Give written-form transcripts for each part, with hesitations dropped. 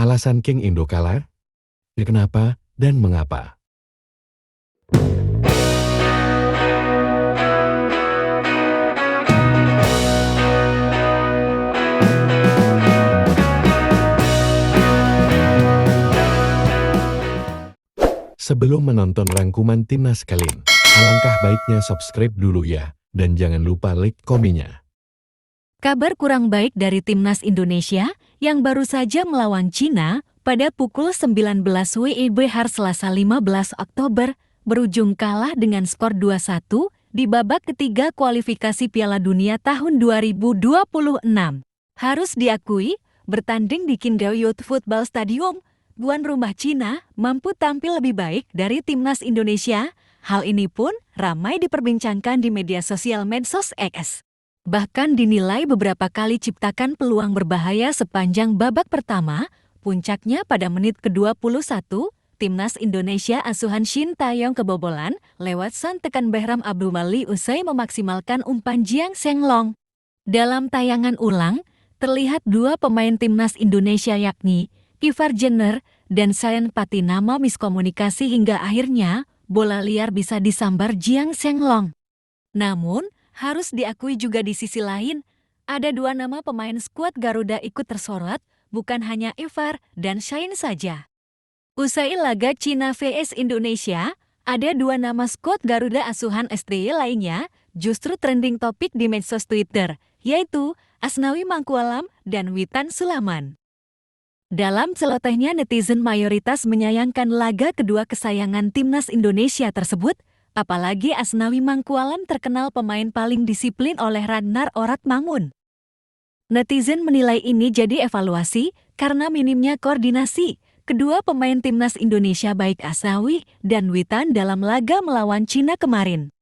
Alasan King Indo kalah? Kenapa dan mengapa? Sebelum menonton rangkuman timnas kalian, alangkah baiknya subscribe dulu ya, dan jangan lupa like komennya. Kabar kurang baik dari timnas Indonesia yang baru saja melawan Cina pada pukul 19 WIB hari Selasa 15 Oktober berujung kalah dengan skor 2-1 di babak ketiga kualifikasi Piala Dunia tahun 2026. Harus diakui, bertanding di Qingdao Youth Football Stadium, tuan rumah Cina mampu tampil lebih baik dari timnas Indonesia. Hal ini pun ramai diperbincangkan di media sosial medsos X. Bahkan dinilai beberapa kali ciptakan peluang berbahaya sepanjang babak pertama, puncaknya pada menit ke-21, timnas Indonesia asuhan Shin Taeyong kebobolan lewat sontekan Behram Abdulmali usai memaksimalkan umpan Jiang Shenglong. Dalam tayangan ulang, terlihat dua pemain timnas Indonesia yakni Ivar Jenner dan Sayan Patinama miskomunikasi hingga akhirnya bola liar bisa disambar Jiang Shenglong. Namun, harus diakui juga di sisi lain, ada dua nama pemain skuad Garuda ikut tersorot, bukan hanya Ivar dan Shine saja. Usai laga Cina vs Indonesia, ada dua nama skuad Garuda asuhan STY lainnya justru trending topik di medsos Twitter, yaitu Asnawi Mangkualam dan Witan Sulaiman. Dalam celotehnya, netizen mayoritas menyayangkan laga kedua kesayangan timnas Indonesia tersebut, apalagi Asnawi Mangkualam terkenal pemain paling disiplin oleh Ragnar Oratmangun. Netizen menilai ini jadi evaluasi karena minimnya koordinasi kedua pemain timnas Indonesia baik Asnawi dan Witan dalam laga melawan Cina kemarin.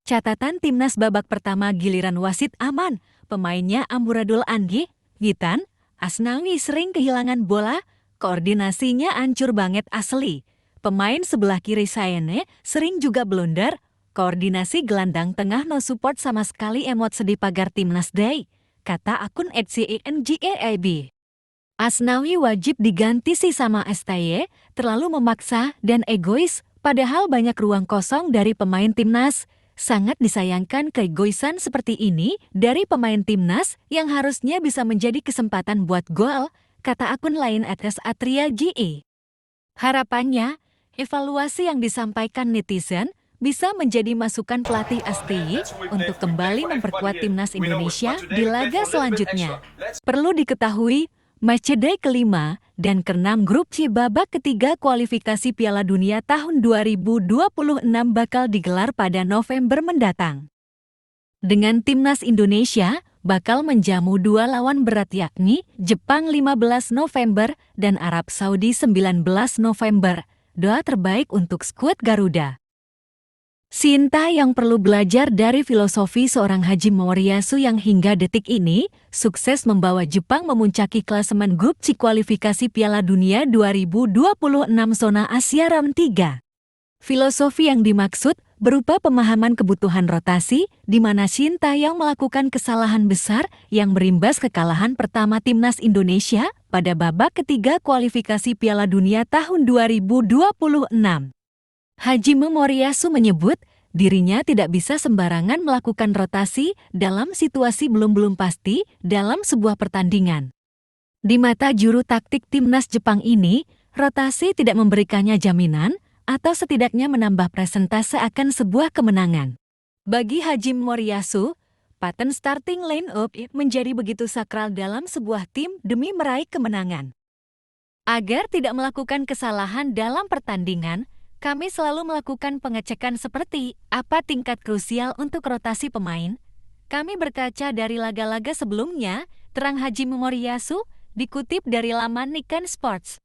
Catatan timnas babak pertama giliran wasit aman, pemainnya amburadul Anggi, Witan, Asnawi sering kehilangan bola, koordinasinya ancur banget asli. Pemain sebelah kiri Sayene sering juga blunder, koordinasi gelandang tengah no support sama sekali emot sedih pagar timnas day, kata akun @CINGAIB. Asnawi wajib diganti sih sama STY, terlalu memaksa dan egois, padahal banyak ruang kosong dari pemain timnas. Sangat disayangkan keegoisan seperti ini dari pemain timnas yang harusnya bisa menjadi kesempatan buat gol, kata akun lain @AtriaGE. Harapannya, evaluasi yang disampaikan netizen bisa menjadi masukan pelatih STY untuk kembali memperkuat timnas Indonesia di laga selanjutnya. Perlu diketahui, matchday kelima dan keenam grup C babak ketiga kualifikasi Piala Dunia tahun 2026 bakal digelar pada November mendatang. Dengan timnas Indonesia bakal menjamu dua lawan berat yakni Jepang 15 November dan Arab Saudi 19 November. Doa terbaik untuk skuad Garuda. Sinta yang perlu belajar dari filosofi seorang Haji Moriyasu yang hingga detik ini sukses membawa Jepang memuncaki klasemen grup C kualifikasi Piala Dunia 2026 zona Asia round 3. Filosofi yang dimaksud berupa pemahaman kebutuhan rotasi di mana Shin Taeyong melakukan kesalahan besar yang berimbas kekalahan pertama timnas Indonesia pada babak ketiga kualifikasi Piala Dunia tahun 2026. Haji Moriyasu menyebut dirinya tidak bisa sembarangan melakukan rotasi dalam situasi belum pasti dalam sebuah pertandingan. Di mata juru taktik timnas Jepang ini, rotasi tidak memberikannya jaminan atau setidaknya menambah presentase akan sebuah kemenangan. Bagi Haji Moriyasu, pattern starting line-up menjadi begitu sakral dalam sebuah tim demi meraih kemenangan. Agar tidak melakukan kesalahan dalam pertandingan, kami selalu melakukan pengecekan seperti apa tingkat krusial untuk rotasi pemain. Kami berkaca dari laga-laga sebelumnya, terang Haji Moriyasu, dikutip dari laman Nikkei Sports.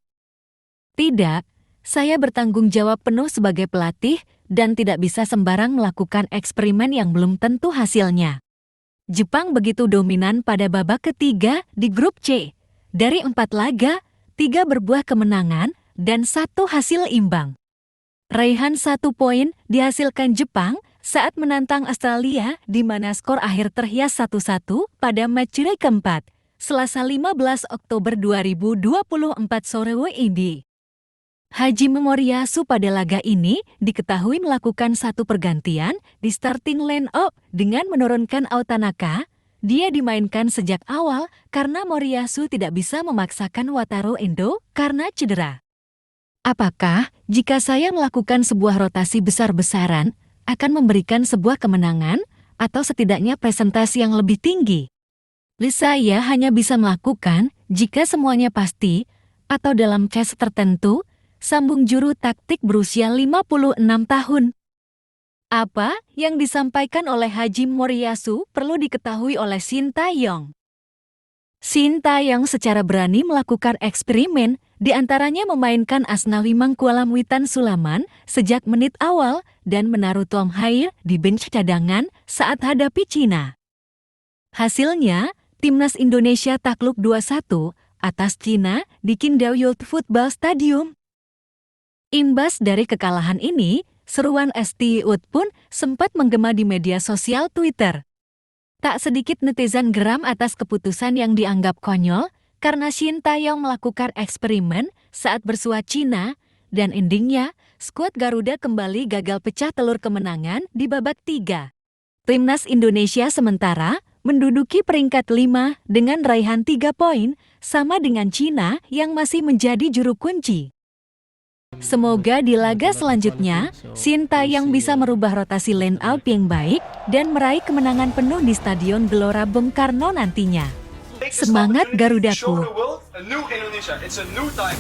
Tidak, saya bertanggung jawab penuh sebagai pelatih dan tidak bisa sembarang melakukan eksperimen yang belum tentu hasilnya. Jepang begitu dominan pada babak ketiga di grup C. Dari 4 laga, 3 berbuah kemenangan dan 1 hasil imbang. Raihan 1 poin dihasilkan Jepang saat menantang Australia di mana skor akhir terhias 1-1 pada matchday keempat. Selasa 15 Oktober 2024 sore WIB. Hajime Moriyasu pada laga ini diketahui melakukan satu pergantian di starting line-up dengan menurunkan Autanaka. Dia dimainkan sejak awal karena Moriyasu tidak bisa memaksakan Wataru Endo karena cedera. Apakah jika saya melakukan sebuah rotasi besar-besaran akan memberikan sebuah kemenangan atau setidaknya presentasi yang lebih tinggi? Saya hanya bisa melakukan jika semuanya pasti atau dalam case tertentu, sambung juru taktik berusia 56 tahun. Apa yang disampaikan oleh Hajime Moriyasu perlu diketahui oleh Shin Tae-yong. Shin Tae-yong secara berani melakukan eksperimen, diantaranya memainkan Asnawi Mangkualam Witan Sulaman sejak menit awal dan menaruh Tom Haier di bench cadangan saat hadapi Cina. Hasilnya, Timnas Indonesia takluk 2-1 atas Cina di Qingdao Youth Football Stadium. Imbas dari kekalahan ini, seruan STIUT pun sempat menggema di media sosial Twitter. Tak sedikit netizen geram atas keputusan yang dianggap konyol karena Shin Tae-yong melakukan eksperimen saat bersua Cina, dan endingnya, skuad Garuda kembali gagal pecah telur kemenangan di babak 3. Timnas Indonesia sementara menduduki peringkat 5 dengan raihan 3 poin, sama dengan Cina yang masih menjadi juru kunci. Semoga di laga selanjutnya, Shin Tae-yong bisa merubah rotasi line up yang baik dan meraih kemenangan penuh di Stadion Gelora Bung Karno nantinya. Semangat Garudaku! Show the world a new Indonesia. It's a new time.